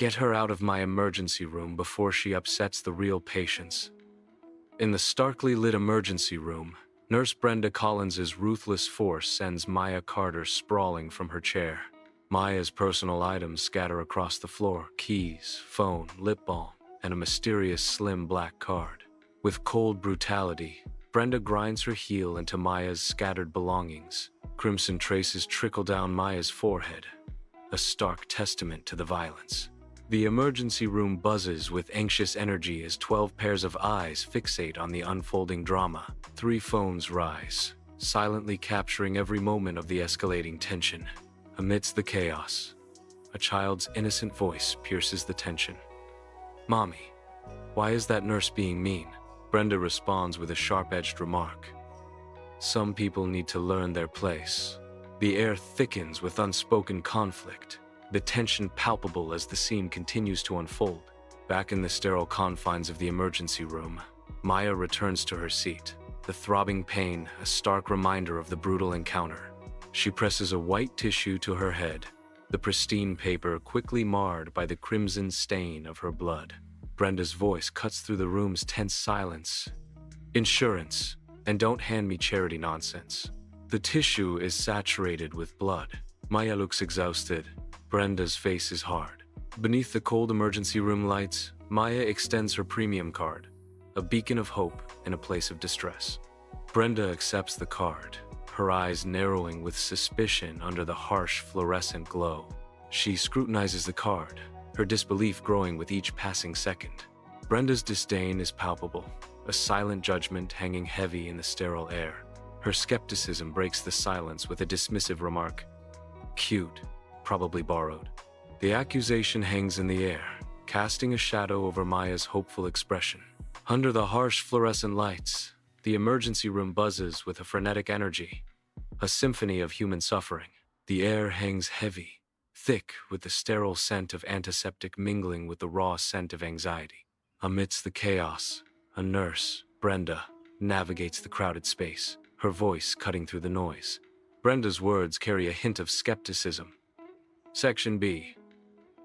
Get her out of my emergency room before she upsets the real patients. In the starkly lit emergency room, Nurse Brenda Collins's ruthless force sends Maya Carter sprawling from her chair. Maya's personal items scatter across the floor: keys, phone, lip balm, and a mysterious slim black card. With cold brutality, Brenda grinds her heel into Maya's scattered belongings. Crimson traces trickle down Maya's forehead, a stark testament to the violence. The emergency room buzzes with anxious energy as 12 pairs of eyes fixate on the unfolding drama. 3 phones rise, silently capturing every moment of the escalating tension. Amidst the chaos, a child's innocent voice pierces the tension. "Mommy, why is that nurse being mean?" Brenda responds with a sharp-edged remark. Some people need to learn their place. The air thickens with unspoken conflict, the tension palpable as the scene continues to unfold. Back in the sterile confines of the emergency room, Maya returns to her seat, the throbbing pain a stark reminder of the brutal encounter. She presses a white tissue to her head, the pristine paper quickly marred by the crimson stain of her blood. Brenda's voice cuts through the room's tense silence. "Insurance, and don't hand me charity nonsense." The tissue is saturated with blood. Maya looks exhausted. Brenda's face is hard. Beneath the cold emergency room lights, Maya extends her premium card, a beacon of hope in a place of distress. Brenda accepts the card, her eyes narrowing with suspicion under the harsh fluorescent glow. She scrutinizes the card, her disbelief growing with each passing second. Brenda's disdain is palpable, a silent judgment hanging heavy in the sterile air. Her skepticism breaks the silence with a dismissive remark. "Cute, probably borrowed." The accusation hangs in the air, casting a shadow over Maya's hopeful expression. Under the harsh fluorescent lights, the emergency room buzzes with a frenetic energy, a symphony of human suffering. The air hangs heavy, thick with the sterile scent of antiseptic mingling with the raw scent of anxiety. Amidst the chaos, a nurse, Brenda, navigates the crowded space, her voice cutting through the noise. Brenda's words carry a hint of skepticism. Section B.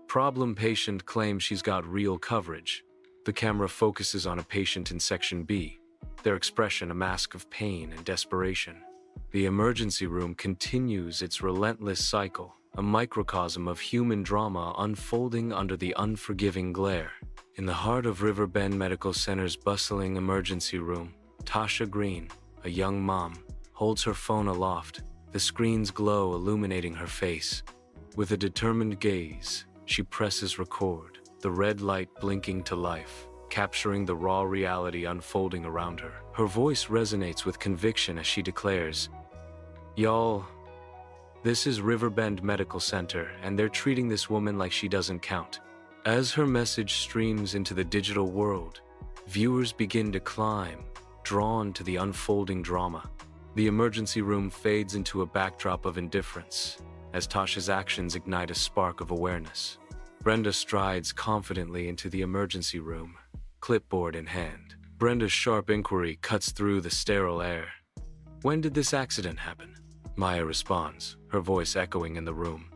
Problem patient claims she's got real coverage. The camera focuses on a patient in Section B, their expression a mask of pain and desperation. The emergency room continues its relentless cycle, a microcosm of human drama unfolding under the unforgiving glare. In the heart of Riverbend Medical Center's bustling emergency room, Tasha Green, a young mom, holds her phone aloft, the screen's glow illuminating her face. With a determined gaze, she presses record, the red light blinking to life, capturing the raw reality unfolding around her. Her voice resonates with conviction as she declares, "Y'all, this is Riverbend Medical Center, and they're treating this woman like she doesn't count." As her message streams into the digital world, viewers begin to climb, drawn to the unfolding drama. The emergency room fades into a backdrop of indifference, as Tasha's actions ignite a spark of awareness. Brenda strides confidently into the emergency room, clipboard in hand. Brenda's sharp inquiry cuts through the sterile air. "When did this accident happen?" Maya responds, her voice echoing in the room.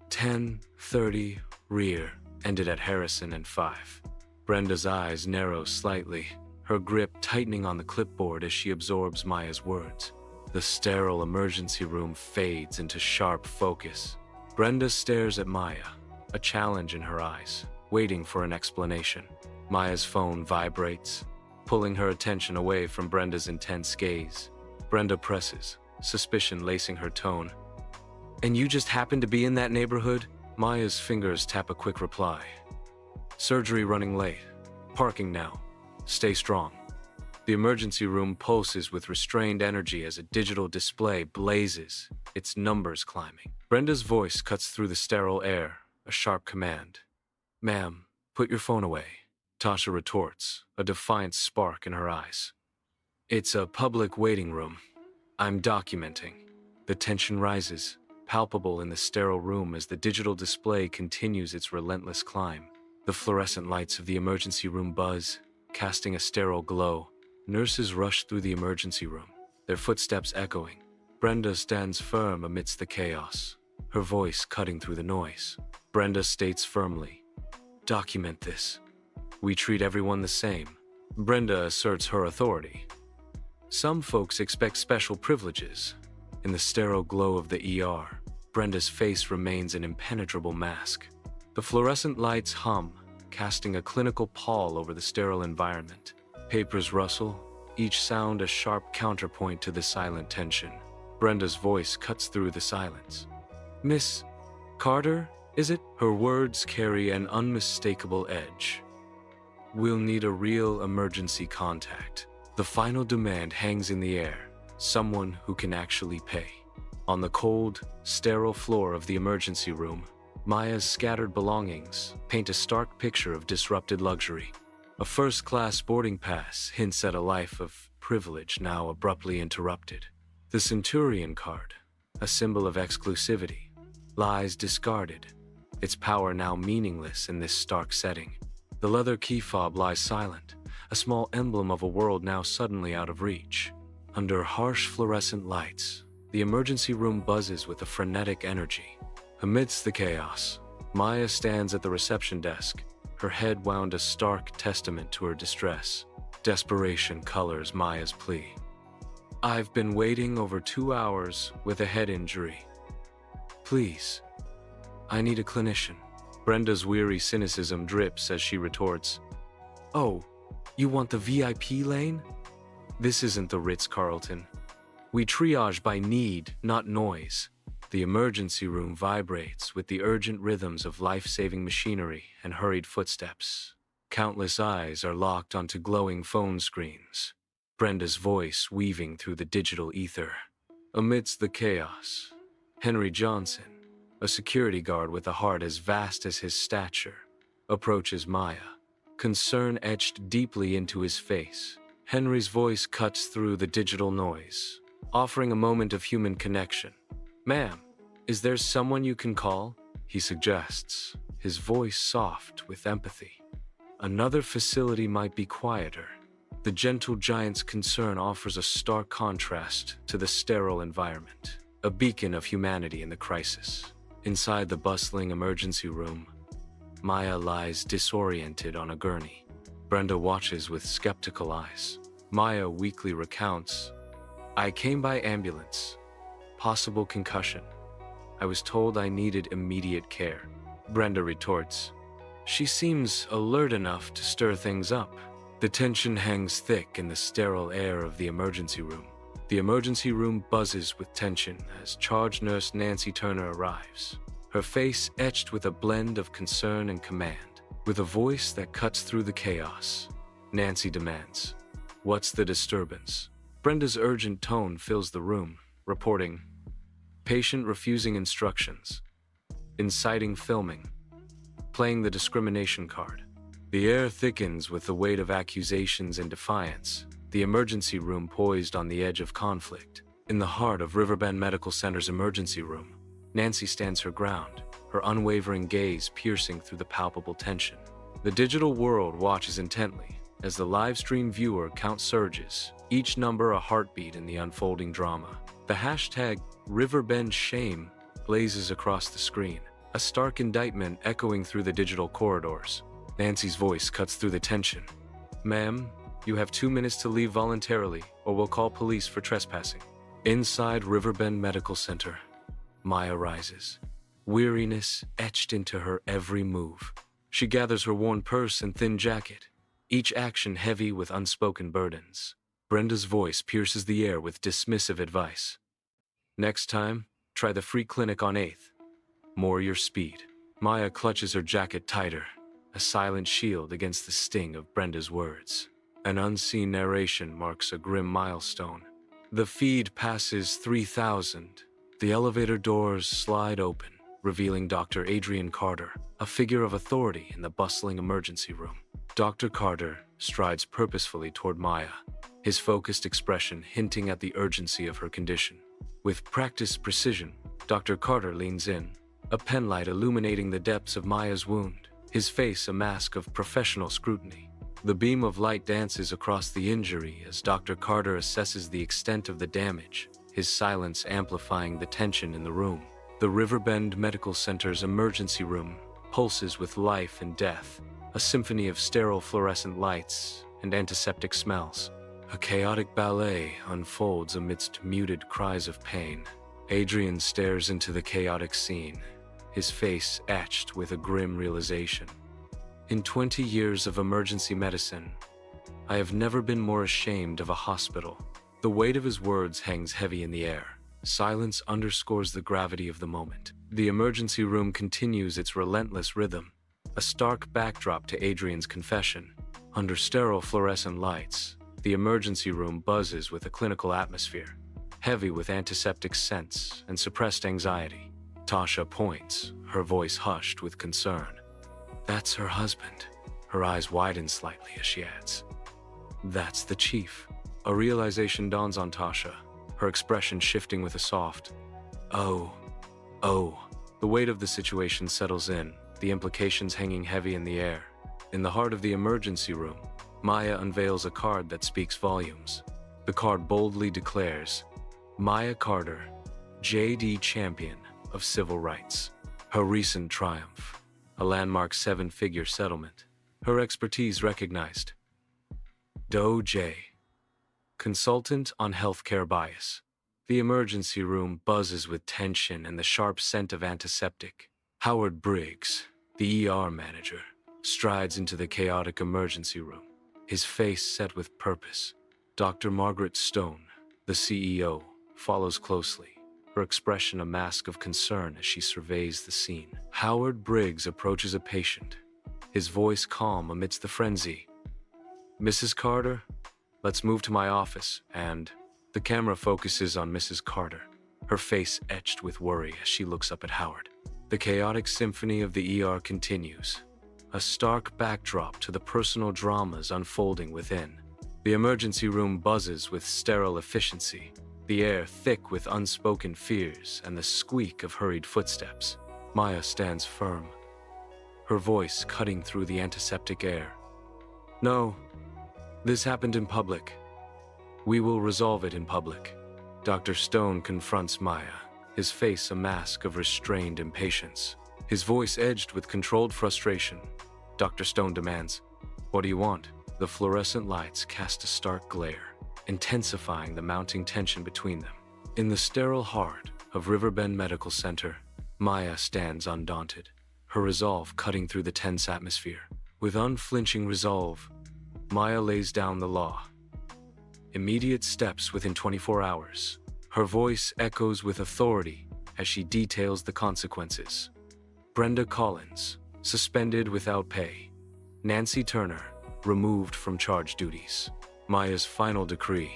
10:30 rear, ended at Harrison and 5. Brenda's eyes narrow slightly, her grip tightening on the clipboard as she absorbs Maya's words. The sterile emergency room fades into sharp focus. Brenda stares at Maya, a challenge in her eyes, waiting for an explanation. Maya's phone vibrates, pulling her attention away from Brenda's intense gaze. Brenda presses, suspicion lacing her tone. "And you just happened to be in that neighborhood?" Maya's fingers tap a quick reply. "Surgery running late. Parking now. Stay strong." The emergency room pulses with restrained energy as a digital display blazes, its numbers climbing. Brenda's voice cuts through the sterile air, a sharp command. "Ma'am, put your phone away." Tasha retorts, a defiant spark in her eyes. "It's a public waiting room. I'm documenting." The tension rises, palpable in the sterile room as the digital display continues its relentless climb. The fluorescent lights of the emergency room buzz, casting a sterile glow. Nurses rush through the emergency room, their footsteps echoing. Brenda stands firm amidst the chaos, her voice cutting through the noise. Brenda states firmly, Document this. We treat everyone the same. Brenda asserts her authority. Some folks expect special privileges. In the sterile glow of the ER, Brenda's face remains an impenetrable mask. The fluorescent lights hum, casting a clinical pall over the sterile environment. Papers rustle, each sound a sharp counterpoint to the silent tension. Brenda's voice cuts through the silence. "Miss Carter, is it?" Her words carry an unmistakable edge. "We'll need a real emergency contact." The final demand hangs in the air, someone who can actually pay. On the cold, sterile floor of the emergency room, Maya's scattered belongings paint a stark picture of disrupted luxury. A first-class boarding pass hints at a life of privilege now abruptly interrupted. The Centurion card, a symbol of exclusivity, lies discarded, its power now meaningless in this stark setting. The leather key fob lies silent, a small emblem of a world now suddenly out of reach. Under harsh fluorescent lights, the emergency room buzzes with a frenetic energy. Amidst the chaos, Maya stands at the reception desk, her head wound a stark testament to her distress. Desperation colors Maya's plea. "I've been waiting over 2 hours with a head injury. Please, I need a clinician." Brenda's weary cynicism drips as she retorts, "Oh, you want the VIP lane? This isn't the Ritz-Carlton. We triage by need, not noise." The emergency room vibrates with the urgent rhythms of life-saving machinery and hurried footsteps. Countless eyes are locked onto glowing phone screens, Brenda's voice weaving through the digital ether. Amidst the chaos, Henry Johnson, a security guard with a heart as vast as his stature, approaches Maya, concern etched deeply into his face. Henry's voice cuts through the digital noise, offering a moment of human connection. "Ma'am, is there someone you can call?" he suggests, his voice soft with empathy. Another facility might be quieter. The gentle giant's concern offers a stark contrast to the sterile environment, a beacon of humanity in the crisis. Inside the bustling emergency room, Maya lies disoriented on a gurney. Brenda watches with skeptical eyes. Maya weakly recounts, "I came by ambulance. Possible concussion. I was told I needed immediate care." Brenda retorts, "She seems alert enough to stir things up." The tension hangs thick in the sterile air of the emergency room. The emergency room buzzes with tension as charge nurse Nancy Turner arrives, her face etched with a blend of concern and command. With a voice that cuts through the chaos, Nancy demands, "What's the disturbance?" Brenda's urgent tone fills the room, reporting, "Patient refusing instructions, inciting filming, playing the discrimination card." The air thickens with the weight of accusations and defiance, the emergency room poised on the edge of conflict. In the heart of Riverbend Medical Center's emergency room, Nancy stands her ground, her unwavering gaze piercing through the palpable tension. The digital world watches intently as the live stream viewer count surges, each number a heartbeat in the unfolding drama. The hashtag #RiverbendShame blazes across the screen, a stark indictment echoing through the digital corridors. Nancy's voice cuts through the tension. "Ma'am, you have 2 minutes to leave voluntarily, or we'll call police for trespassing." Inside Riverbend Medical Center, Maya rises, weariness etched into her every move. She gathers her worn purse and thin jacket, each action heavy with unspoken burdens. Brenda's voice pierces the air with dismissive advice. "Next time, try the free clinic on 8th. More your speed." Maya clutches her jacket tighter, a silent shield against the sting of Brenda's words. An unseen narration marks a grim milestone. The feed passes 3,000. The elevator doors slide open, revealing Dr. Adrian Carter, a figure of authority in the bustling emergency room. Dr. Carter strides purposefully toward Maya, his focused expression hinting at the urgency of her condition. With practiced precision, Dr. Carter leans in, a penlight illuminating the depths of Maya's wound, his face a mask of professional scrutiny. The beam of light dances across the injury as Dr. Carter assesses the extent of the damage, his silence amplifying the tension in the room. The Riverbend Medical Center's emergency room pulses with life and death, a symphony of sterile fluorescent lights and antiseptic smells. A chaotic ballet unfolds amidst muted cries of pain. Adrian stares into the chaotic scene, his face etched with a grim realization. In 20 years of emergency medicine, I have never been more ashamed of a hospital. The weight of his words hangs heavy in the air. Silence underscores the gravity of the moment. The emergency room continues its relentless rhythm, a stark backdrop to Adrian's confession. Under sterile fluorescent lights, the emergency room buzzes with a clinical atmosphere, heavy with antiseptic scents and suppressed anxiety. Tasha points, her voice hushed with concern. "That's her husband." Her eyes widen slightly as she adds, "That's the chief." A realization dawns on Tasha, her expression shifting with a soft, "Oh. The weight of the situation settles in, the implications hanging heavy in the air. In the heart of the emergency room, Maya unveils a card that speaks volumes. The card boldly declares, "Maya Carter, J.D. Champion of Civil Rights." Her recent triumph, a landmark 7-figure settlement. Her expertise recognized. Doe J. Consultant on healthcare bias. The emergency room buzzes with tension and the sharp scent of antiseptic. Howard Briggs, the ER manager, strides into the chaotic emergency room, his face set with purpose. Dr. Margaret Stone, the CEO, follows closely, her expression a mask of concern as she surveys the scene. Howard Briggs approaches a patient, his voice calm amidst the frenzy. "Mrs. Carter, let's move to my office," and the camera focuses on Mrs. Carter, her face etched with worry as she looks up at Howard. The chaotic symphony of the ER continues, a stark backdrop to the personal dramas unfolding within. The emergency room buzzes with sterile efficiency, the air thick with unspoken fears and the squeak of hurried footsteps. Maya stands firm, her voice cutting through the antiseptic air. "No, this happened in public. We will resolve it in public." Dr. Stone confronts Maya, his face a mask of restrained impatience, his voice edged with controlled frustration. Dr. Stone demands, "What do you want?" The fluorescent lights cast a stark glare, intensifying the mounting tension between them. In the sterile heart of Riverbend Medical Center, Maya stands undaunted, her resolve cutting through the tense atmosphere. With unflinching resolve, Maya lays down the law. Immediate steps within 24 hours. Her voice echoes with authority as she details the consequences. Brenda Collins, suspended without pay. Nancy Turner, removed from charge duties. Maya's final decree.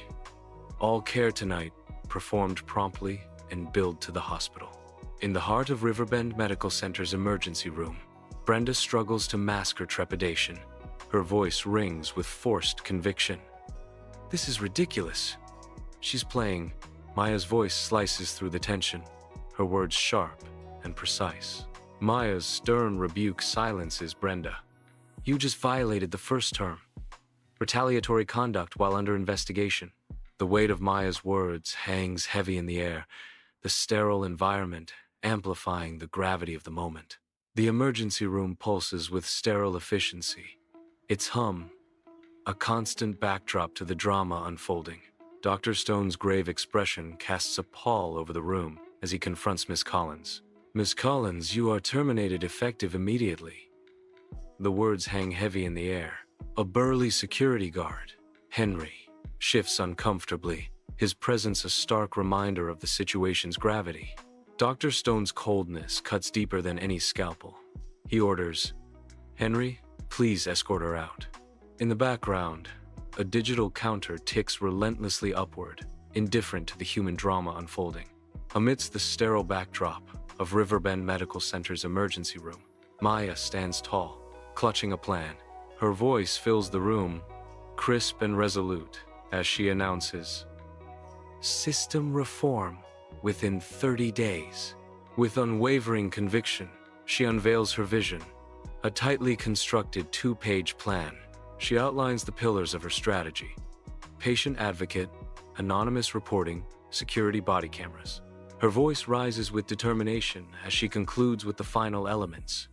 All care tonight, performed promptly and billed to the hospital. In the heart of Riverbend Medical Center's emergency room, Brenda struggles to mask her trepidation. Her voice rings with forced conviction. "This is ridiculous." She's playing. Maya's voice slices through the tension, her words sharp and precise. Maya's stern rebuke silences Brenda. "You just violated the first term. Retaliatory conduct while under investigation." The weight of Maya's words hangs heavy in the air, the sterile environment amplifying the gravity of the moment. The emergency room pulses with sterile efficiency, its hum a constant backdrop to the drama unfolding. Dr. Stone's grave expression casts a pall over the room as he confronts Miss Collins. "Miss Collins, you are terminated effective immediately." The words hang heavy in the air. A burly security guard, Henry, shifts uncomfortably, his presence a stark reminder of the situation's gravity. Dr. Stone's coldness cuts deeper than any scalpel. He orders, "Henry, please escort her out." In the background, a digital counter ticks relentlessly upward, indifferent to the human drama unfolding. Amidst the sterile backdrop of Riverbend Medical Center's emergency room, Maya stands tall, clutching a plan. Her voice fills the room, crisp and resolute, as she announces, "System reform within 30 days. With unwavering conviction, she unveils her vision, a tightly constructed 2-page plan. She outlines the pillars of her strategy: patient advocate, anonymous reporting, security body cameras. Her voice rises with determination as she concludes with the final elements: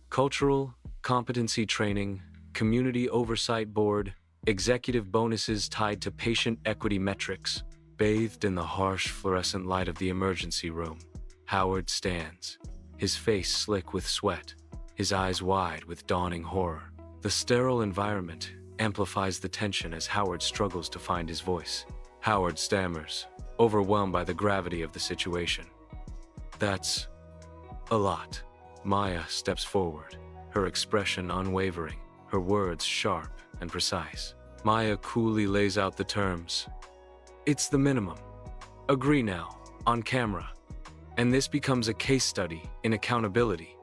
cultural competency training, community oversight board, executive bonuses tied to patient equity metrics. Bathed in the harsh fluorescent light of the emergency room, Howard stands, his face slick with sweat, his eyes wide with dawning horror. The sterile environment amplifies the tension as Howard struggles to find his voice. Howard stammers, overwhelmed by the gravity of the situation. "That's a lot." Maya steps forward, her expression unwavering, her words sharp and precise. Maya coolly lays out the terms. "It's the minimum. Agree now, on camera." And this becomes a case study in accountability,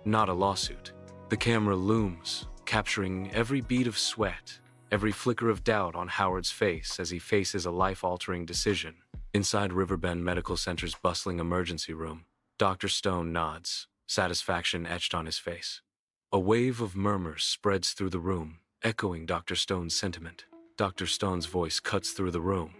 not a lawsuit. The camera looms, capturing every bead of sweat, every flicker of doubt on Howard's face as he faces a life-altering decision. Inside Riverbend Medical Center's bustling emergency room, Dr. Stone nods, satisfaction etched on his face. A wave of murmurs spreads through the room, echoing Dr. Stone's sentiment. Dr. Stone's voice cuts through the room.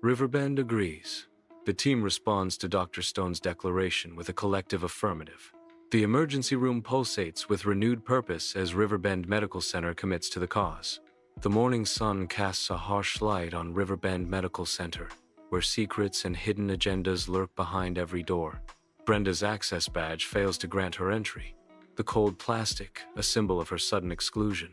Riverbend agrees. The team responds to Dr. Stone's declaration with a collective affirmative. The emergency room pulsates with renewed purpose as Riverbend Medical Center commits to the cause. The morning sun casts a harsh light on Riverbend Medical Center, where secrets and hidden agendas lurk behind every door. Brenda's access badge fails to grant her entry. The cold plastic, a symbol of her sudden exclusion.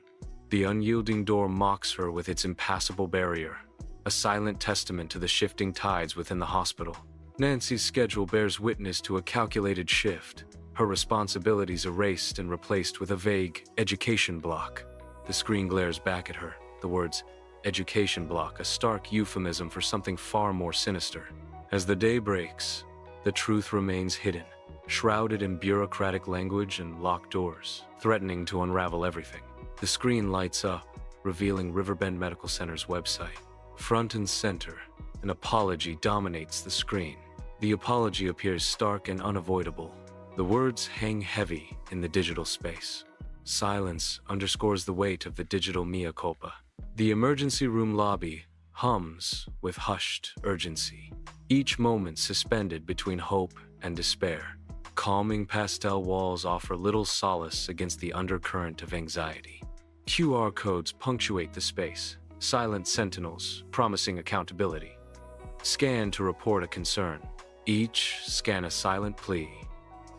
The unyielding door mocks her with its impassable barrier, a silent testament to the shifting tides within the hospital. Nancy's schedule bears witness to a calculated shift, her responsibilities erased and replaced with a vague education block. The screen glares back at her, the words, education block, a stark euphemism for something far more sinister. As the day breaks, the truth remains hidden, shrouded in bureaucratic language and locked doors, threatening to unravel everything. The screen lights up, revealing Riverbend Medical Center's website. Front and center, an apology dominates the screen. The apology appears stark and unavoidable. The words hang heavy in the digital space. Silence underscores the weight of the digital mea culpa. The emergency room lobby hums with hushed urgency, each moment suspended between hope and despair. Calming pastel walls offer little solace against the undercurrent of anxiety. QR codes punctuate the space, silent sentinels promising accountability. Scan to report a concern. Each scan a silent plea,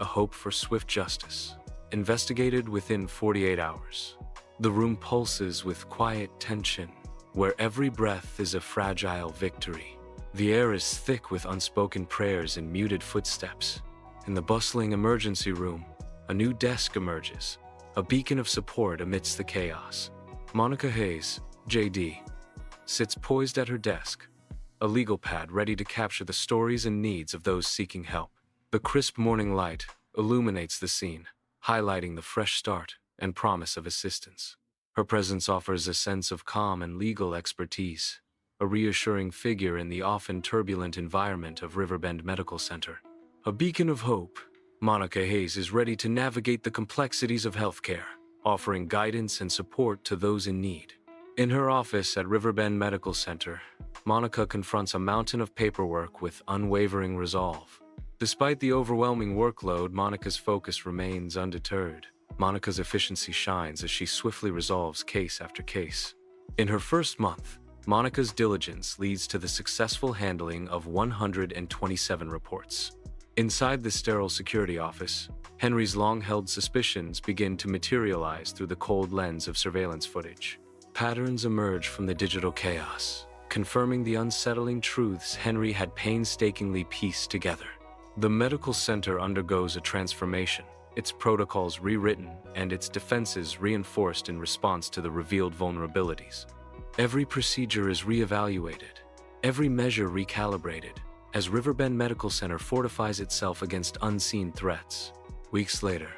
a hope for swift justice. Investigated within 48 hours. The room pulses with quiet tension, where every breath is a fragile victory. The air is thick with unspoken prayers and muted footsteps. In the bustling emergency room, a new desk emerges, a beacon of support amidst the chaos. Monica Hayes, JD, sits poised at her desk, a legal pad ready to capture the stories and needs of those seeking help. The crisp morning light illuminates the scene, highlighting the fresh start and promise of assistance. Her presence offers a sense of calm and legal expertise, a reassuring figure in the often turbulent environment of Riverbend Medical Center. A beacon of hope, Monica Hayes is ready to navigate the complexities of healthcare, offering guidance and support to those in need. In her office at Riverbend Medical Center, Monica confronts a mountain of paperwork with unwavering resolve. Despite the overwhelming workload, Monica's focus remains undeterred. Monica's efficiency shines as she swiftly resolves case after case. In her first month, Monica's diligence leads to the successful handling of 127 reports. Inside the sterile security office, Henry's long-held suspicions begin to materialize through the cold lens of surveillance footage. Patterns emerge from the digital chaos, confirming the unsettling truths Henry had painstakingly pieced together. The medical center undergoes a transformation, its protocols rewritten and its defenses reinforced in response to the revealed vulnerabilities. Every procedure is reevaluated, every measure recalibrated, as Riverbend Medical Center fortifies itself against unseen threats. Weeks later,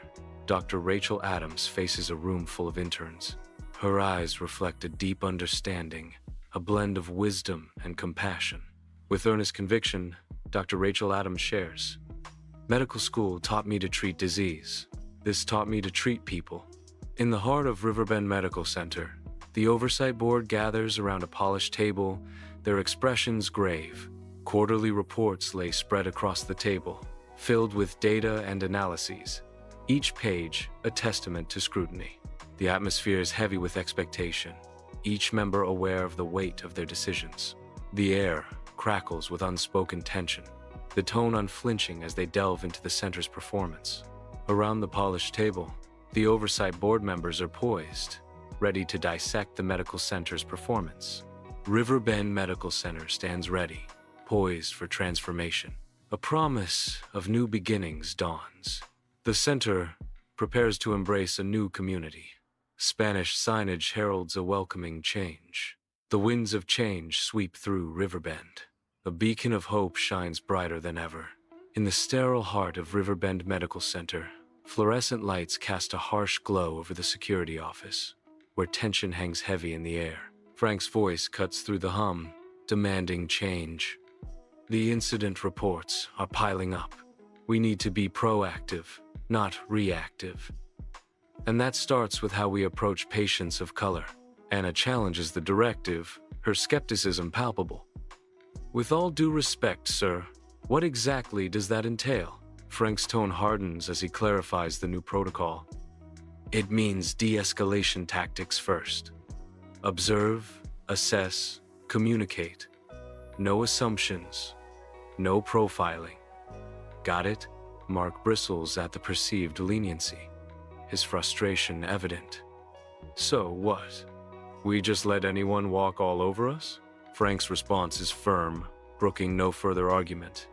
Dr. Rachel Adams faces a room full of interns. Her eyes reflect a deep understanding, a blend of wisdom and compassion. With earnest conviction, Dr. Rachel Adams shares, "Medical school taught me to treat disease. This taught me to treat people." In the heart of Riverbend Medical Center, the oversight board gathers around a polished table, their expressions grave. Quarterly reports lay spread across the table, filled with data and analyses. Each page a testament to scrutiny. The atmosphere is heavy with expectation, each member aware of the weight of their decisions. The air crackles with unspoken tension, the tone unflinching as they delve into the center's performance. Around the polished table, the oversight board members are poised, ready to dissect the medical center's performance. Riverbend Medical Center stands ready, poised for transformation. A promise of new beginnings dawns. The center prepares to embrace a new community. Spanish signage heralds a welcoming change. The winds of change sweep through Riverbend. A beacon of hope shines brighter than ever. In the sterile heart of Riverbend Medical Center, fluorescent lights cast a harsh glow over the security office, where tension hangs heavy in the air. Frank's voice cuts through the hum, demanding change. The incident reports are piling up. We need to be proactive, not reactive. And that starts with how we approach patients of color. Anna challenges the directive, her skepticism palpable. With all due respect, sir, what exactly does that entail? Frank's tone hardens as he clarifies the new protocol. It means de-escalation tactics first. Observe, assess, communicate. No assumptions, no profiling. Got it? Mark bristles at the perceived leniency, his frustration evident. So what? We just let anyone walk all over us? Frank's response is firm, brooking no further argument.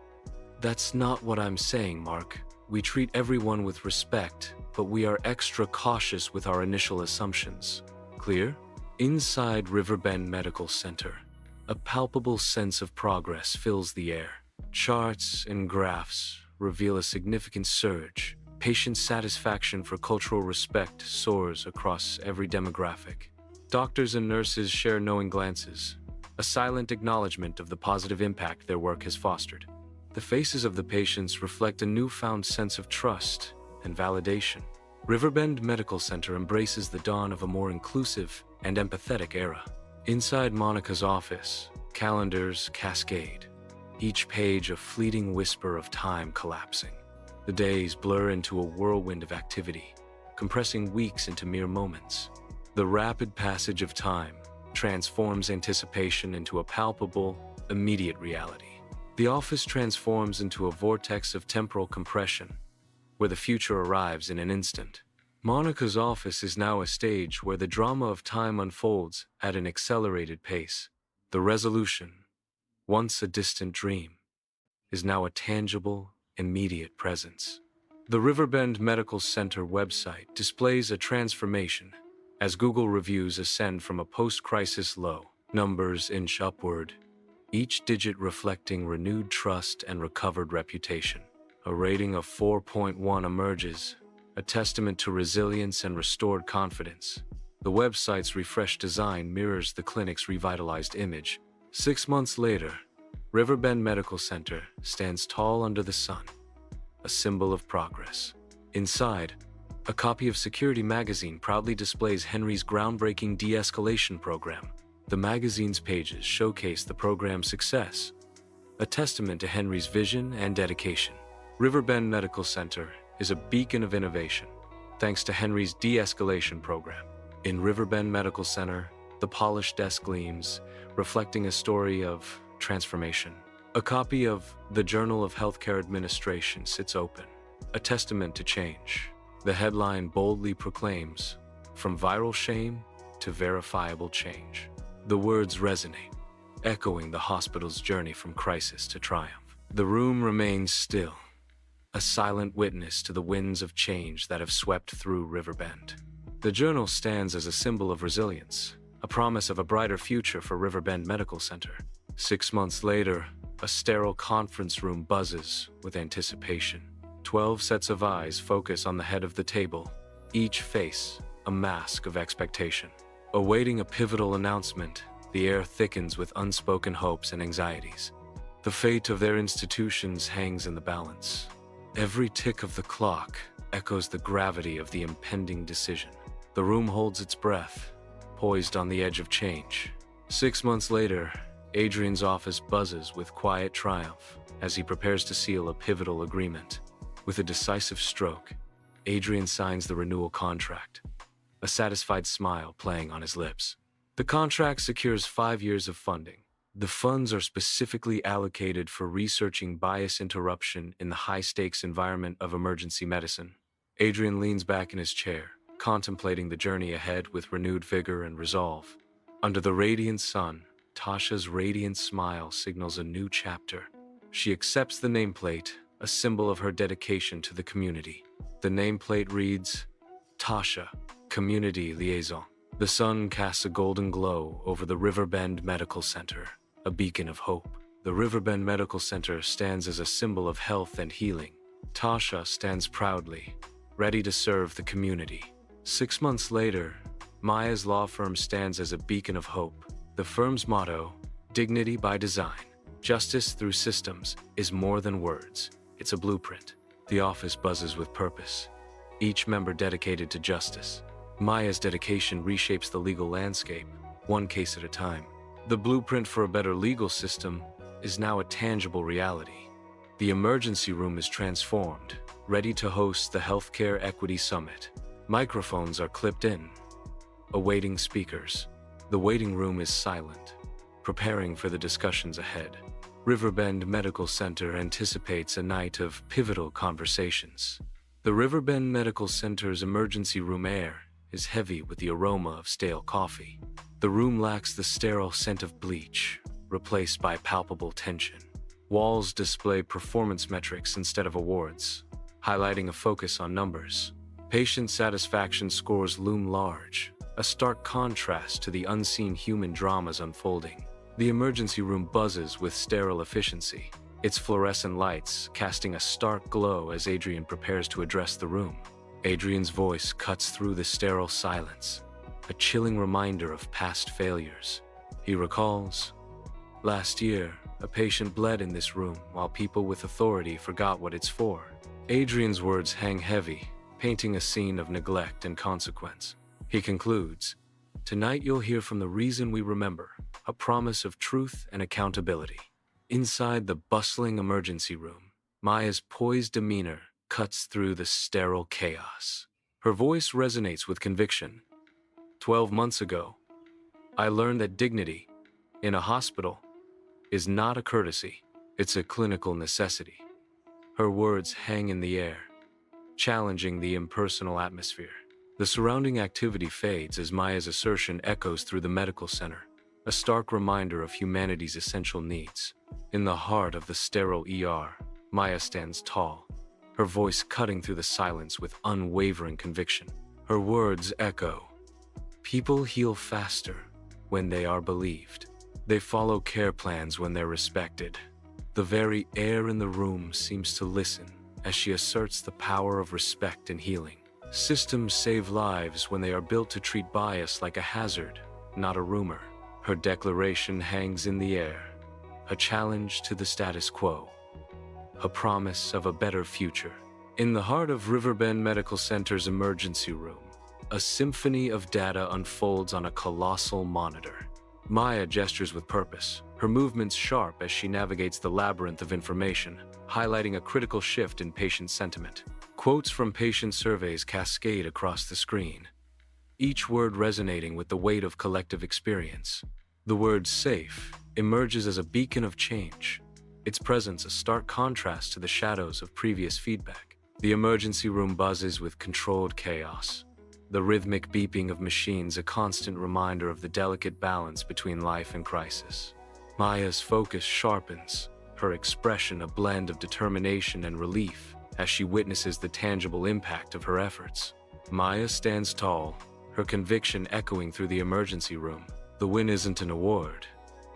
That's not what I'm saying, Mark. We treat everyone with respect, but we are extra cautious with our initial assumptions. Clear? Inside Riverbend Medical Center, a palpable sense of progress fills the air. Charts and graphs reveal a significant surge. Patient satisfaction for cultural respect soars across every demographic. Doctors and nurses share knowing glances, a silent acknowledgement of the positive impact their work has fostered. The faces of the patients reflect a newfound sense of trust and validation. Riverbend Medical Center embraces the dawn of a more inclusive and empathetic era. Inside Monica's office, calendars cascade, each page a fleeting whisper of time collapsing. The days blur into a whirlwind of activity, compressing weeks into mere moments. The rapid passage of time transforms anticipation into a palpable, immediate reality. The office transforms into a vortex of temporal compression, where the future arrives in an instant. Monica's office is now a stage where the drama of time unfolds at an accelerated pace. The resolution, once a distant dream, is now a tangible, immediate presence. The Riverbend Medical Center website displays a transformation as Google reviews ascend from a post-crisis low. Numbers inch upward, each digit reflecting renewed trust and recovered reputation. A rating of 4.1 emerges, a testament to resilience and restored confidence. The website's refreshed design mirrors the clinic's revitalized image. 6 months later, Riverbend Medical Center stands tall under the sun, a symbol of progress. Inside, a copy of Security magazine proudly displays Henry's groundbreaking de-escalation program. The magazine's pages showcase the program's success, a testament to Henry's vision and dedication. Riverbend Medical Center is a beacon of innovation, thanks to Henry's de-escalation program. In Riverbend Medical Center, the polished desk gleams, reflecting a story of transformation. A copy of the Journal of Healthcare Administration sits open, a testament to change. The headline boldly proclaims, "From viral shame to verifiable change." The words resonate, echoing the hospital's journey from crisis to triumph. The room remains still, a silent witness to the winds of change that have swept through Riverbend. The journal stands as a symbol of resilience, a promise of a brighter future for Riverbend Medical Center. 6 months later, a sterile conference room buzzes with anticipation. 12 sets of eyes focus on the head of the table, each face a mask of expectation. Awaiting a pivotal announcement, the air thickens with unspoken hopes and anxieties. The fate of their institutions hangs in the balance. Every tick of the clock echoes the gravity of the impending decision. The room holds its breath, poised on the edge of change. 6 months later, Adrian's office buzzes with quiet triumph as he prepares to seal a pivotal agreement. With a decisive stroke, Adrian signs the renewal contract, a satisfied smile playing on his lips. The contract secures 5 years of funding. The funds are specifically allocated for researching bias interruption in the high-stakes environment of emergency medicine. Adrian leans back in his chair, contemplating the journey ahead with renewed vigor and resolve. Under the radiant sun, Tasha's radiant smile signals a new chapter. She accepts the nameplate, a symbol of her dedication to the community. The nameplate reads, Tasha, Community Liaison. The sun casts a golden glow over the Riverbend Medical Center, a beacon of hope. The Riverbend Medical Center stands as a symbol of health and healing. Tasha stands proudly, ready to serve the community. 6 months later, Maya's law firm stands as a beacon of hope. The firm's motto, Dignity by Design, Justice through Systems, is more than words. It's a blueprint. The office buzzes with purpose, each member dedicated to justice. Maya's dedication reshapes the legal landscape, one case at a time. The blueprint for a better legal system is now a tangible reality. The emergency room is transformed, ready to host the Healthcare Equity Summit. Microphones are clipped in, awaiting speakers. The waiting room is silent, preparing for the discussions ahead. Riverbend Medical Center anticipates a night of pivotal conversations. The Riverbend Medical Center's emergency room air is heavy with the aroma of stale coffee. The room lacks the sterile scent of bleach, replaced by palpable tension. Walls display performance metrics instead of awards, highlighting a focus on numbers. Patient satisfaction scores loom large, a stark contrast to the unseen human dramas unfolding. The emergency room buzzes with sterile efficiency, its fluorescent lights casting a stark glow as Adrian prepares to address the room. Adrian's voice cuts through the sterile silence, a chilling reminder of past failures. He recalls, last year, a patient bled in this room while people with authority forgot what it's for. Adrian's words hang heavy, painting a scene of neglect and consequence. He concludes, tonight you'll hear from the reason we remember, a promise of truth and accountability. Inside the bustling emergency room, Maya's poised demeanor cuts through the sterile chaos. Her voice resonates with conviction. 12 months ago, I learned that dignity, in a hospital, is not a courtesy, it's a clinical necessity. Her words hang in the air, challenging the impersonal atmosphere. The surrounding activity fades as Maya's assertion echoes through the medical center, a stark reminder of humanity's essential needs. In the heart of the sterile ER, Maya stands tall, her voice cutting through the silence with unwavering conviction. Her words echo, people heal faster when they are believed. They follow care plans when they're respected. The very air in the room seems to listen as she asserts the power of respect and healing. Systems save lives when they are built to treat bias like a hazard, not a rumor. Her declaration hangs in the air, a challenge to the status quo, a promise of a better future. In the heart of Riverbend Medical Center's emergency room, a symphony of data unfolds on a colossal monitor. Maya gestures with purpose, her movements sharp as she navigates the labyrinth of information, highlighting a critical shift in patient sentiment. Quotes from patient surveys cascade across the screen, each word resonating with the weight of collective experience. The word safe emerges as a beacon of change, its presence a stark contrast to the shadows of previous feedback. The emergency room buzzes with controlled chaos, the rhythmic beeping of machines a constant reminder of the delicate balance between life and crisis. Maya's focus sharpens, her expression a blend of determination and relief as she witnesses the tangible impact of her efforts. Maya stands tall, her conviction echoing through the emergency room. The win isn't an award,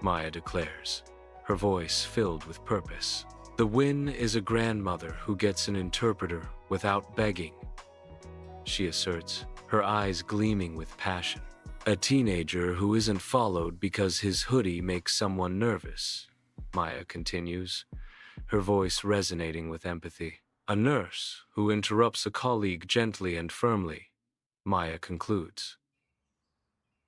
Maya declares, her voice filled with purpose. The win is a grandmother who gets an interpreter without begging, she asserts, her eyes gleaming with passion. A teenager who isn't followed because his hoodie makes someone nervous, Maya continues, her voice resonating with empathy. A nurse who interrupts a colleague gently and firmly, Maya concludes.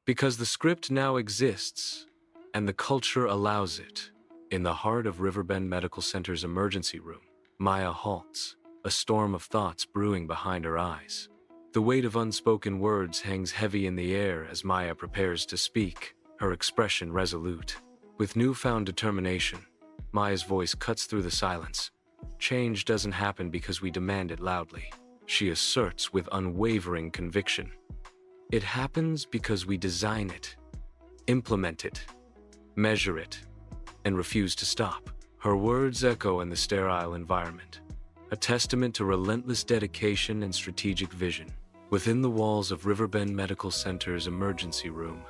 Because the script now exists, and the culture allows it. In the heart of Riverbend Medical Center's emergency room, Maya halts, a storm of thoughts brewing behind her eyes. The weight of unspoken words hangs heavy in the air as Maya prepares to speak, her expression resolute. With newfound determination, Maya's voice cuts through the silence. Change doesn't happen because we demand it loudly, she asserts with unwavering conviction. It happens because we design it, implement it, measure it, and refuse to stop. Her words echo in the sterile environment, a testament to relentless dedication and strategic vision. Within the walls of Riverbend Medical Center's emergency room,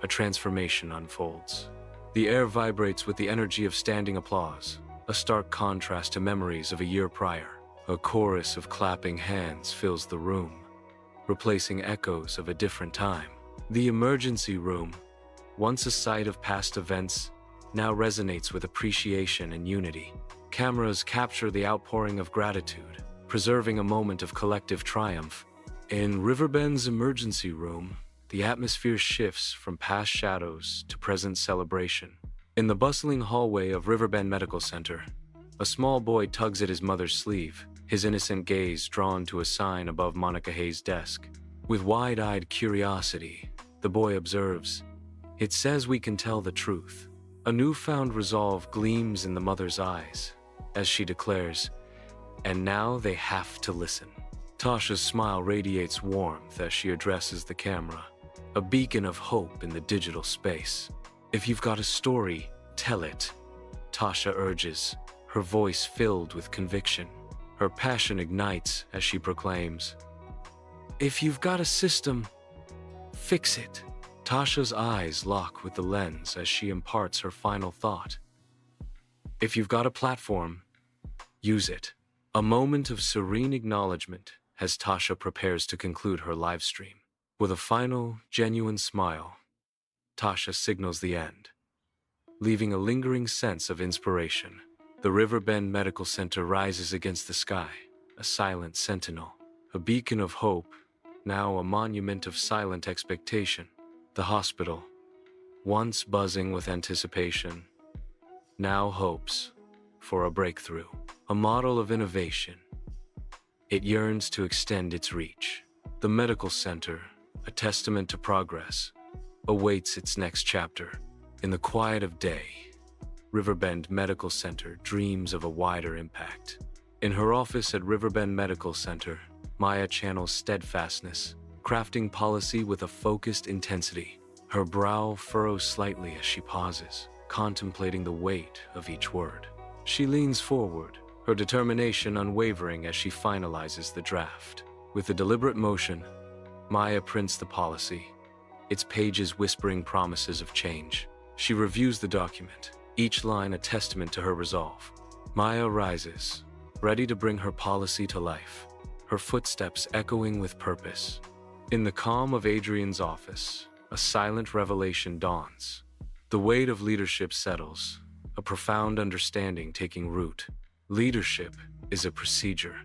a transformation unfolds. The air vibrates with the energy of standing applause, a stark contrast to memories of a year prior. A chorus of clapping hands fills the room, replacing echoes of a different time. The emergency room, once a site of past events, now resonates with appreciation and unity. Cameras capture the outpouring of gratitude, preserving a moment of collective triumph. In Riverbend's emergency room, the atmosphere shifts from past shadows to present celebration. In the bustling hallway of Riverbend Medical Center, a small boy tugs at his mother's sleeve, his innocent gaze drawn to a sign above Monica Hayes' desk. With wide-eyed curiosity, the boy observes, "It says we can tell the truth." A newfound resolve gleams in the mother's eyes as she declares, "And now they have to listen." Tasha's smile radiates warmth as she addresses the camera, a beacon of hope in the digital space. "If you've got a story, tell it," Tasha urges, her voice filled with conviction. Her passion ignites as she proclaims, "If you've got a system, fix it." Tasha's eyes lock with the lens as she imparts her final thought. "If you've got a platform, use it." A moment of serene acknowledgement as Tasha prepares to conclude her live stream. With a final, genuine smile, Tasha signals the end, leaving a lingering sense of inspiration. The Riverbend Medical Center rises against the sky, a silent sentinel, a beacon of hope, now a monument of silent expectation. The hospital, once buzzing with anticipation, now hopes for a breakthrough, a model of innovation. It yearns to extend its reach. The medical center, a testament to progress, awaits its next chapter. In the quiet of day, Riverbend Medical Center dreams of a wider impact. In her office at Riverbend Medical Center, Maya channels steadfastness, crafting policy with a focused intensity. Her brow furrows slightly as she pauses, contemplating the weight of each word. She leans forward, her determination unwavering as she finalizes the draft. With a deliberate motion, Maya prints the policy, its pages whispering promises of change. She reviews the document, each line a testament to her resolve. Maya rises, ready to bring her policy to life, her footsteps echoing with purpose. In the calm of Adrian's office, a silent revelation dawns. The weight of leadership settles, a profound understanding taking root. Leadership is a procedure,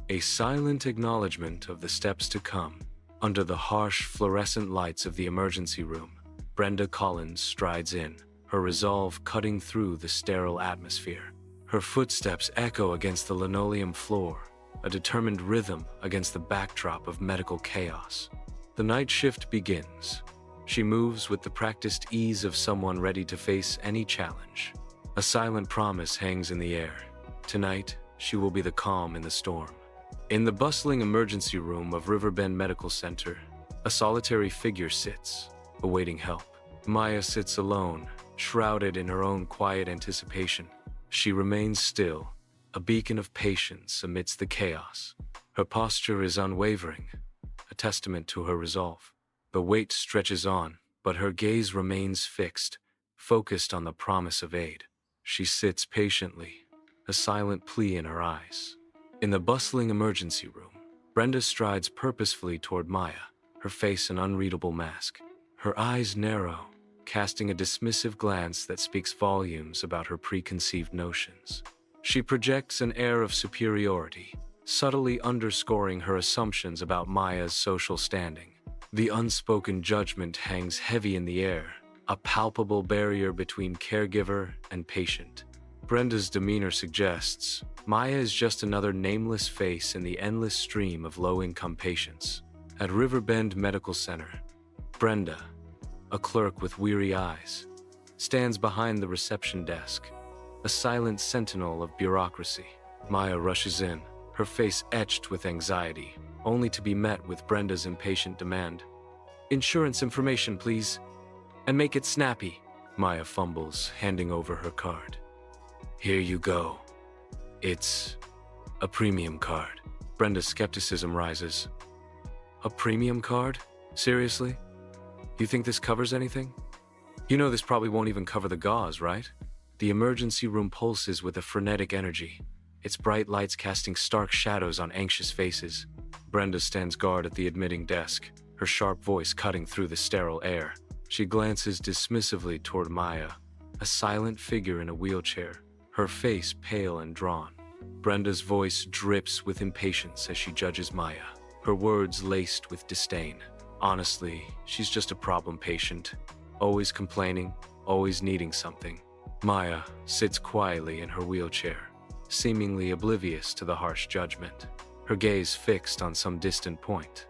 a silent acknowledgement of the steps to come. Under the harsh fluorescent lights of the emergency room, Brenda Collins strides in, her resolve cutting through the sterile atmosphere. Her footsteps echo against the linoleum floor, a determined rhythm against the backdrop of medical chaos. The night shift begins. She moves with the practiced ease of someone ready to face any challenge. A silent promise hangs in the air. Tonight, she will be the calm in the storm. In the bustling emergency room of Riverbend Medical Center, a solitary figure sits, awaiting help. Maya sits alone, shrouded in her own quiet anticipation. She remains still, a beacon of patience amidst the chaos. Her posture is unwavering, a testament to her resolve. The weight stretches on, but her gaze remains fixed, focused on the promise of aid. She sits patiently, a silent plea in her eyes. In the bustling emergency room, Brenda strides purposefully toward Maya, her face an unreadable mask. Her eyes narrow, casting a dismissive glance that speaks volumes about her preconceived notions. She projects an air of superiority, subtly underscoring her assumptions about Maya's social standing. The unspoken judgment hangs heavy in the air, a palpable barrier between caregiver and patient. Brenda's demeanor suggests, Maya is just another nameless face in the endless stream of low-income patients. At Riverbend Medical Center, Brenda, a clerk with weary eyes, stands behind the reception desk, a silent sentinel of bureaucracy. Maya rushes in, her face etched with anxiety, only to be met with Brenda's impatient demand. "Insurance information, please. And make it snappy." Maya fumbles, handing over her card. "Here you go. It's a premium card." Brenda's skepticism rises. "A premium card? Seriously? You think this covers anything? You know this probably won't even cover the gauze, right?" The emergency room pulses with a frenetic energy, its bright lights casting stark shadows on anxious faces. Brenda stands guard at the admitting desk, her sharp voice cutting through the sterile air. She glances dismissively toward Maya, a silent figure in a wheelchair, her face pale and drawn. Brenda's voice drips with impatience as she judges Maya, her words laced with disdain. Honestly, she's just a problem patient, always complaining, always needing something. Maya sits quietly in her wheelchair, seemingly oblivious to the harsh judgment, her gaze fixed on some distant point.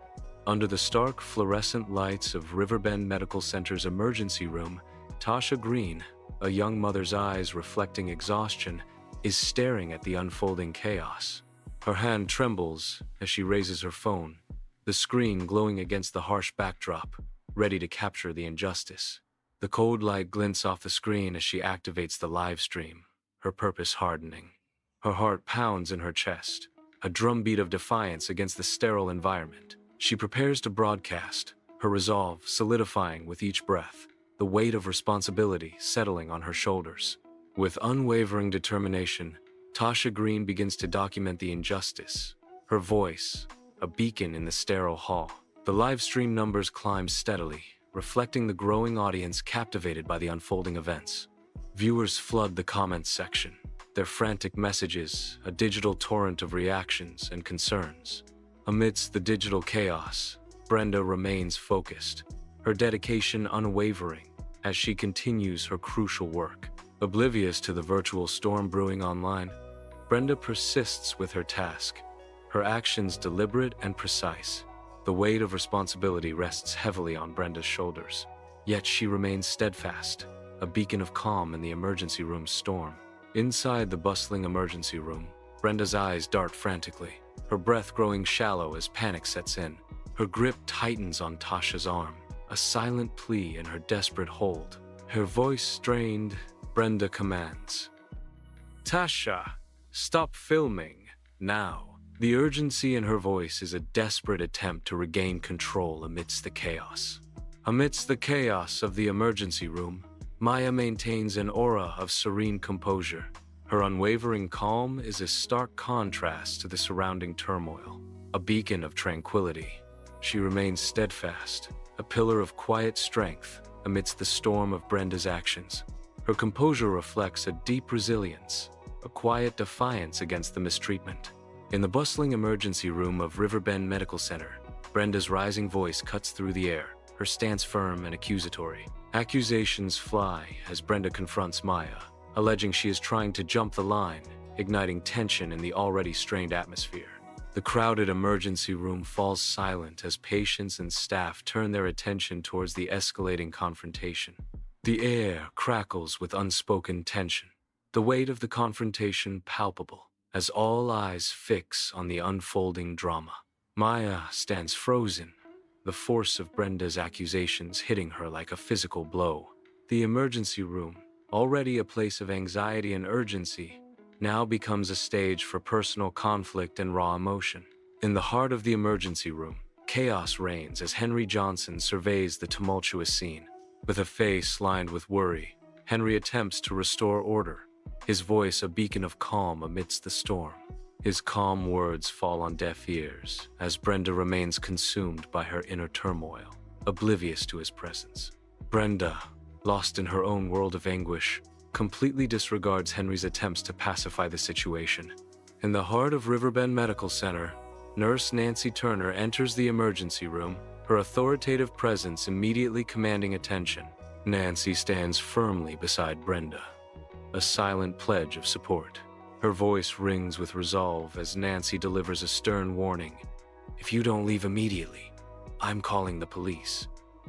Under the stark fluorescent lights of Riverbend Medical Center's emergency room, Tasha Green, a young mother's eyes reflecting exhaustion, is staring at the unfolding chaos. Her hand trembles as she raises her phone, the screen glowing against the harsh backdrop, ready to capture the injustice. The cold light glints off the screen as she activates the live stream, her purpose hardening. Her heart pounds in her chest, a drumbeat of defiance against the sterile environment. She prepares to broadcast, her resolve solidifying with each breath, the weight of responsibility settling on her shoulders. With unwavering determination, Tasha Green begins to document the injustice, her voice a beacon in the sterile hall. The live stream numbers climb steadily, reflecting the growing audience captivated by the unfolding events. Viewers flood the comments section, their frantic messages a digital torrent of reactions and concerns. Amidst the digital chaos, Brenda remains focused, her dedication unwavering as she continues her crucial work. Oblivious to the virtual storm brewing online, Brenda persists with her task, her actions deliberate and precise. The weight of responsibility rests heavily on Brenda's shoulders, yet she remains steadfast, a beacon of calm in the emergency room's storm. Inside the bustling emergency room, Brenda's eyes dart frantically, her breath growing shallow as panic sets in. Her grip tightens on Tasha's arm, a silent plea in her desperate hold. Her voice strained, Brenda commands, "Tasha, stop filming, now." The urgency in her voice is a desperate attempt to regain control amidst the chaos. Amidst the chaos of the emergency room, Maya maintains an aura of serene composure. Her unwavering calm is a stark contrast to the surrounding turmoil, a beacon of tranquility. She remains steadfast, a pillar of quiet strength amidst the storm of Brenda's actions. Her composure reflects a deep resilience, a quiet defiance against the mistreatment. In the bustling emergency room of Riverbend Medical Center, Brenda's rising voice cuts through the air, her stance firm and accusatory. Accusations fly as Brenda confronts Maya, alleging she is trying to jump the line, igniting tension in the already strained atmosphere. The crowded emergency room falls silent as patients and staff turn their attention towards the escalating confrontation. The air crackles with unspoken tension, the weight of the confrontation palpable, as all eyes fix on the unfolding drama. Maya stands frozen, the force of Brenda's accusations hitting her like a physical blow. The emergency room, already a place of anxiety and urgency, now becomes a stage for personal conflict and raw emotion. In the heart of the emergency room, chaos reigns as Henry Johnson surveys the tumultuous scene. With a face lined with worry, Henry attempts to restore order, his voice a beacon of calm amidst the storm. His calm words fall on deaf ears as Brenda remains consumed by her inner turmoil, oblivious to his presence. Brenda, lost in her own world of anguish, completely disregards Henry's attempts to pacify the situation. In the heart of Riverbend Medical Center, Nurse Nancy Turner enters the emergency room, her authoritative presence immediately commanding attention. Nancy stands firmly beside Brenda, a silent pledge of support. Her voice rings with resolve as Nancy delivers a stern warning. "If you don't leave immediately, I'm calling the police."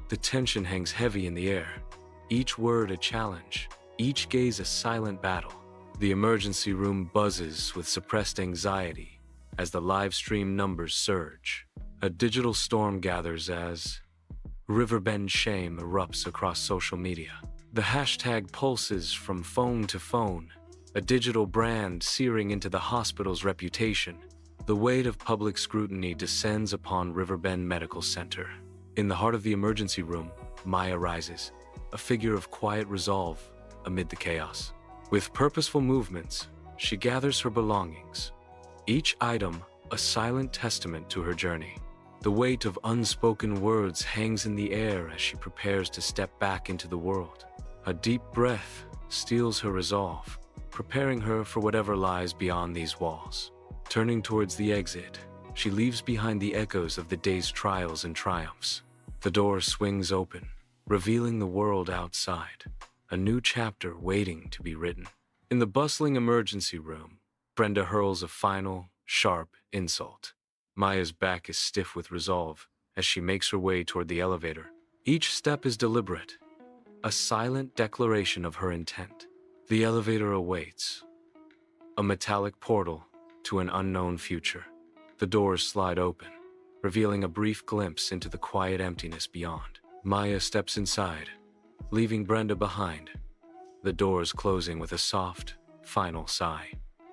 The tension hangs heavy in the air, each word a challenge, each gaze a silent battle. The emergency room buzzes with suppressed anxiety as the live stream numbers surge. A digital storm gathers as Riverbend shame erupts across social media. The hashtag pulses from phone to phone, a digital brand searing into the hospital's reputation. The weight of public scrutiny descends upon Riverbend Medical Center. In the heart of the emergency room, Maya rises, a figure of quiet resolve amid the chaos. With purposeful movements, she gathers her belongings, each item a silent testament to her journey. The weight of unspoken words hangs in the air as she prepares to step back into the world. A deep breath steels her resolve, preparing her for whatever lies beyond these walls. Turning towards the exit, she leaves behind the echoes of the day's trials and triumphs. The door swings open, revealing the world outside, a new chapter waiting to be written. In the bustling emergency room, Brenda hurls a final, sharp insult. Maya's back is stiff with resolve as she makes her way toward the elevator. Each step is deliberate, a silent declaration of her intent. The elevator awaits, a metallic portal to an unknown future. The doors slide open, revealing a brief glimpse into the quiet emptiness beyond. Maya steps inside, leaving Brenda behind, the doors closing with a soft, final sigh.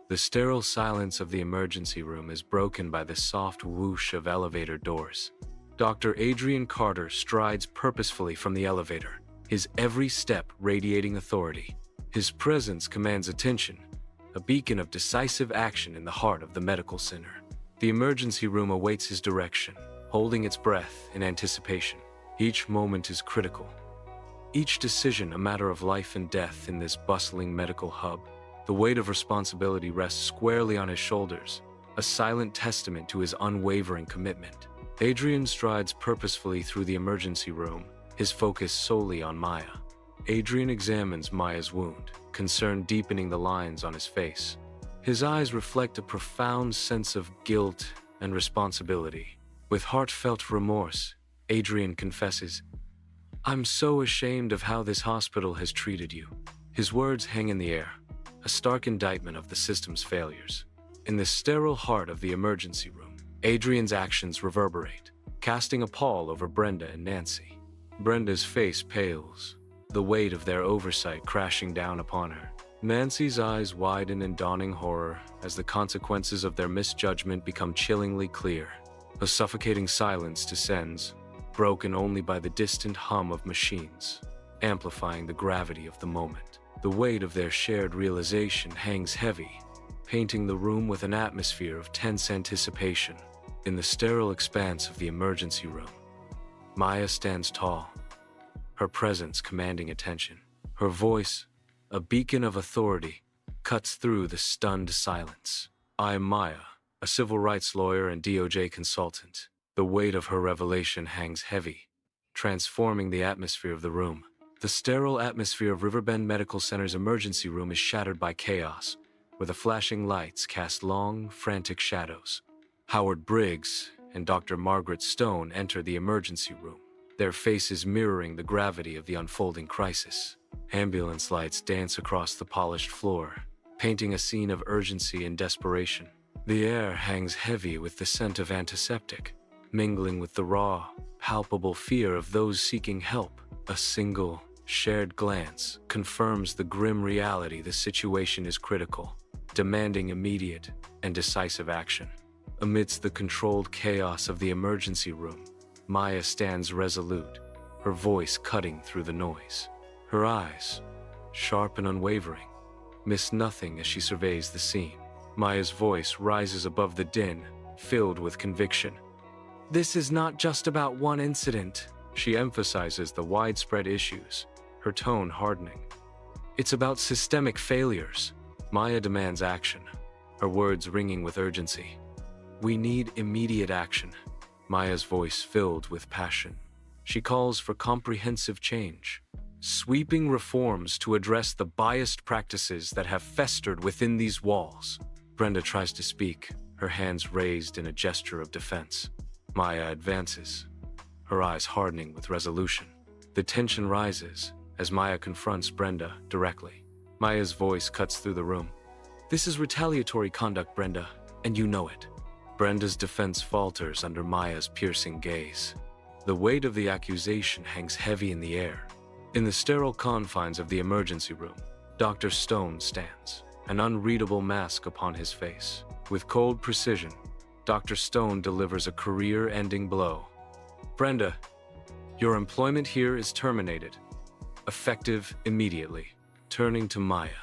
The sterile silence of the emergency room is broken by the soft whoosh of elevator doors. Dr. Adrian Carter strides purposefully from the elevator, his every step radiating authority. His presence commands attention, a beacon of decisive action in the heart of the medical center. The emergency room awaits his direction, holding its breath in anticipation. Each moment is critical, each decision a matter of life and death in this bustling medical hub. The weight of responsibility rests squarely on his shoulders, a silent testament to his unwavering commitment. Adrian strides purposefully through the emergency room, his focus solely on Maya. Adrian examines Maya's wound, concern deepening the lines on his face. His eyes reflect a profound sense of guilt and responsibility. With heartfelt remorse, Adrian confesses, "I'm so ashamed of how this hospital has treated you." His words hang in the air, a stark indictment of the system's failures. In the sterile heart of the emergency room, Adrian's actions reverberate, casting a pall over Brenda and Nancy. Brenda's face pales, the weight of their oversight crashing down upon her. Nancy's eyes widen in dawning horror as the consequences of their misjudgment become chillingly clear. A suffocating silence descends, broken only by the distant hum of machines, amplifying the gravity of the moment. The weight of their shared realization hangs heavy, painting the room with an atmosphere of tense anticipation. In the sterile expanse of the emergency room, Maya stands tall, her presence commanding attention. Her voice, a beacon of authority, cuts through the stunned silence. "I am Maya, a civil rights lawyer and DOJ consultant." The weight of her revelation hangs heavy, transforming the atmosphere of the room. The sterile atmosphere of Riverbend Medical Center's emergency room is shattered by chaos, where the flashing lights cast long, frantic shadows. Howard Briggs and Dr. Margaret Stone enter the emergency room, their faces mirroring the gravity of the unfolding crisis. Ambulance lights dance across the polished floor, painting a scene of urgency and desperation. The air hangs heavy with the scent of antiseptic, mingling with the raw, palpable fear of those seeking help. A single, shared glance confirms the grim reality the situation is critical, demanding immediate and decisive action. Amidst the controlled chaos of the emergency room, Maya stands resolute, her voice cutting through the noise. Her eyes, sharp and unwavering, miss nothing as she surveys the scene. Maya's voice rises above the din, filled with conviction. "This is not just about one incident." She emphasizes the widespread issues, her tone hardening. "It's about systemic failures." Maya demands action, her words ringing with urgency. "We need immediate action." Maya's voice filled with passion. She calls for comprehensive change, sweeping reforms to address the biased practices that have festered within these walls. Brenda tries to speak, her hands raised in a gesture of defense. Maya advances, her eyes hardening with resolution. The tension rises as Maya confronts Brenda directly. Maya's voice cuts through the room. "This is retaliatory conduct, Brenda, and you know it." Brenda's defense falters under Maya's piercing gaze. The weight of the accusation hangs heavy in the air. In the sterile confines of the emergency room, Dr. Stone stands, an unreadable mask upon his face. With cold precision, Dr. Stone delivers a career-ending blow. "Brenda, your employment here is terminated, effective immediately." Turning to Maya,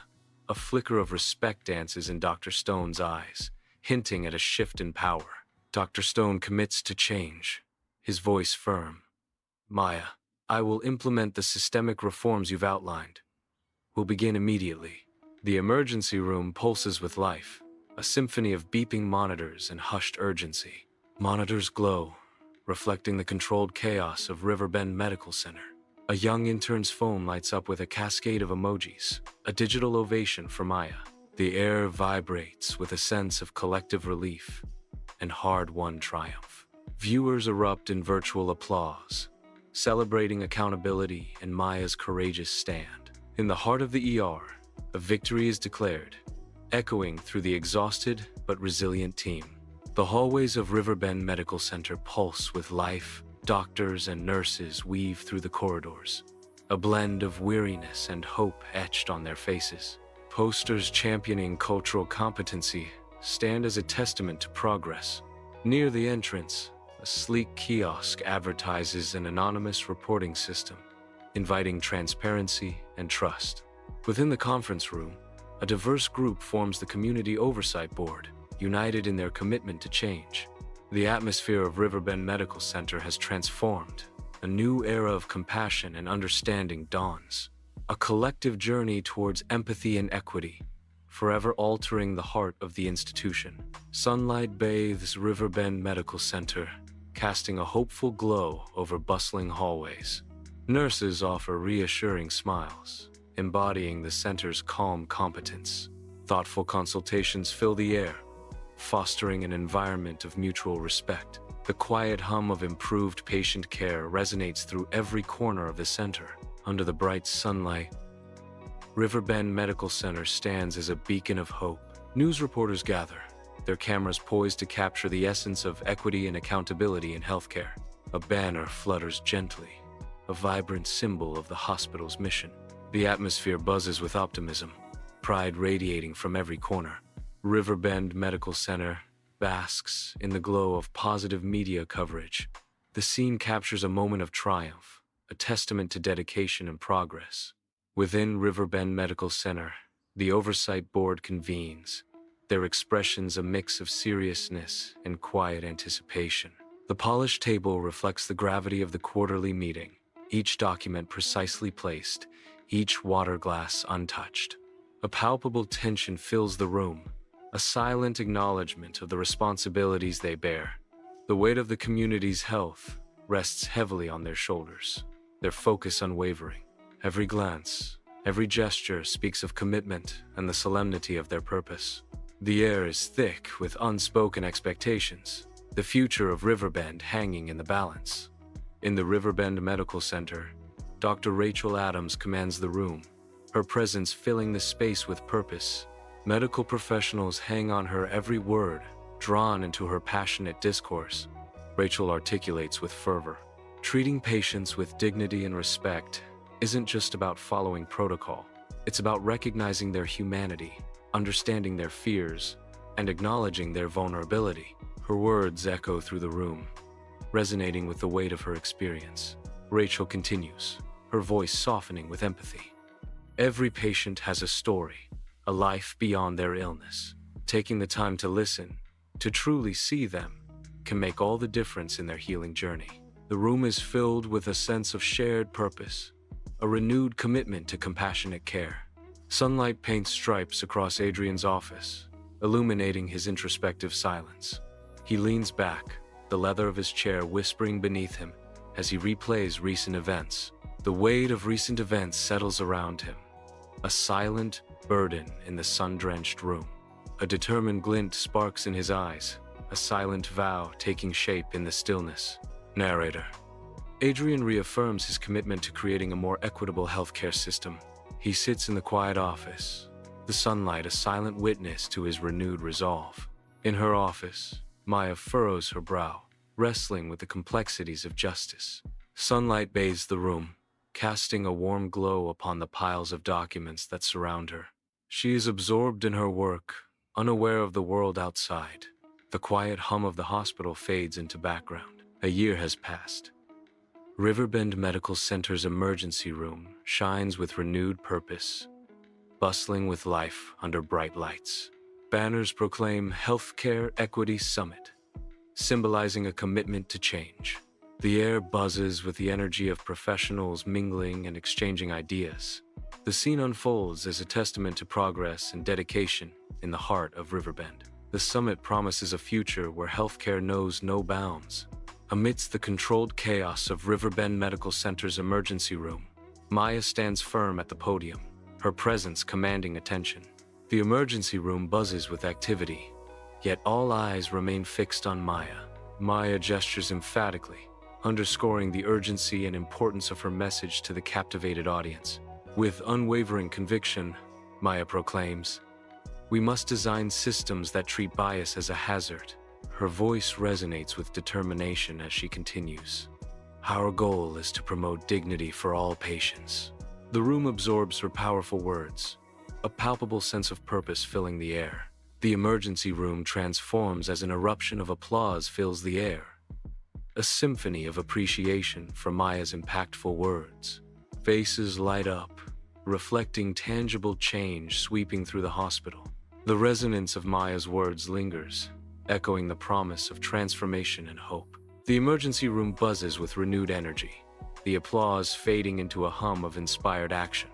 a flicker of respect dances in Dr. Stone's eyes, hinting at a shift in power. Dr. Stone commits to change, his voice firm. "Maya, I will implement the systemic reforms you've outlined. We'll begin immediately." The emergency room pulses with life, a symphony of beeping monitors and hushed urgency. Monitors glow, reflecting the controlled chaos of Riverbend Medical Center. A young intern's phone lights up with a cascade of emojis, a digital ovation for Maya. The air vibrates with a sense of collective relief and hard-won triumph. Viewers erupt in virtual applause, celebrating accountability and Maya's courageous stand. In the heart of the ER, a victory is declared, echoing through the exhausted but resilient team. The hallways of Riverbend Medical Center pulse with life. Doctors and nurses weave through the corridors, a blend of weariness and hope etched on their faces. Posters championing cultural competency stand as a testament to progress. Near the entrance, a sleek kiosk advertises an anonymous reporting system, inviting transparency and trust. Within the conference room, a diverse group forms the Community Oversight Board, united in their commitment to change. The atmosphere of Riverbend Medical Center has transformed. A new era of compassion and understanding dawns. A collective journey towards empathy and equity, forever altering the heart of the institution. Sunlight bathes Riverbend Medical Center, casting a hopeful glow over bustling hallways. Nurses offer reassuring smiles, embodying the center's calm competence. Thoughtful consultations fill the air, fostering an environment of mutual respect. The quiet hum of improved patient care resonates through every corner of the center. Under the bright sunlight, Riverbend Medical Center stands as a beacon of hope. News reporters gather, their cameras poised to capture the essence of equity and accountability in healthcare. A banner flutters gently, a vibrant symbol of the hospital's mission. The atmosphere buzzes with optimism, pride radiating from every corner. Riverbend Medical Center basks in the glow of positive media coverage. The scene captures a moment of triumph, a testament to dedication and progress. Within Riverbend Medical Center, the Oversight Board convenes, their expressions a mix of seriousness and quiet anticipation. The polished table reflects the gravity of the quarterly meeting, each document precisely placed, each water glass untouched. A palpable tension fills the room, a silent acknowledgement of the responsibilities they bear. The weight of the community's health rests heavily on their shoulders, their focus unwavering. Every glance, every gesture speaks of commitment and the solemnity of their purpose. The air is thick with unspoken expectations, the future of Riverbend hanging in the balance. In the Riverbend Medical Center, Dr. Rachel Adams commands the room, her presence filling the space with purpose. Medical professionals hang on her every word, drawn into her passionate discourse. Rachel articulates with fervor. Treating patients with dignity and respect isn't just about following protocol. It's about recognizing their humanity, understanding their fears, and acknowledging their vulnerability. Her words echo through the room, resonating with the weight of her experience. Rachel continues, her voice softening with empathy. Every patient has a story, a life beyond their illness. Taking the time to listen, to truly see them, can make all the difference in their healing journey. The room is filled with a sense of shared purpose, a renewed commitment to compassionate care. Sunlight paints stripes across Adrian's office, illuminating his introspective silence. He leans back, the leather of his chair whispering beneath him as he replays recent events. The weight of recent events settles around him, a silent burden in the sun-drenched room. A determined glint sparks in his eyes, a silent vow taking shape in the stillness. Narrator. Adrian reaffirms his commitment to creating a more equitable healthcare system. He sits in the quiet office, the sunlight a silent witness to his renewed resolve. In her office, Maya furrows her brow, wrestling with the complexities of justice. Sunlight bathes the room, casting a warm glow upon the piles of documents that surround her. She is absorbed in her work, unaware of the world outside. The quiet hum of the hospital fades into background. A year has passed. Riverbend Medical Center's emergency room shines with renewed purpose, bustling with life under bright lights. Banners proclaim Healthcare Equity Summit, symbolizing a commitment to change. The air buzzes with the energy of professionals mingling and exchanging ideas. The scene unfolds as a testament to progress and dedication in the heart of Riverbend. The summit promises a future where healthcare knows no bounds. Amidst the controlled chaos of Riverbend Medical Center's emergency room, Maya stands firm at the podium, her presence commanding attention. The emergency room buzzes with activity, yet all eyes remain fixed on Maya. Maya gestures emphatically, underscoring the urgency and importance of her message to the captivated audience. With unwavering conviction, Maya proclaims, "We must design systems that treat bias as a hazard." Her voice resonates with determination as she continues. "Our goal is to promote dignity for all patients." The room absorbs her powerful words, a palpable sense of purpose filling the air. The emergency room transforms as an eruption of applause fills the air, a symphony of appreciation for Maya's impactful words. Faces light up, reflecting tangible change sweeping through the hospital. The resonance of Maya's words lingers, echoing the promise of transformation and hope. The emergency room buzzes with renewed energy, the applause fading into a hum of inspired action.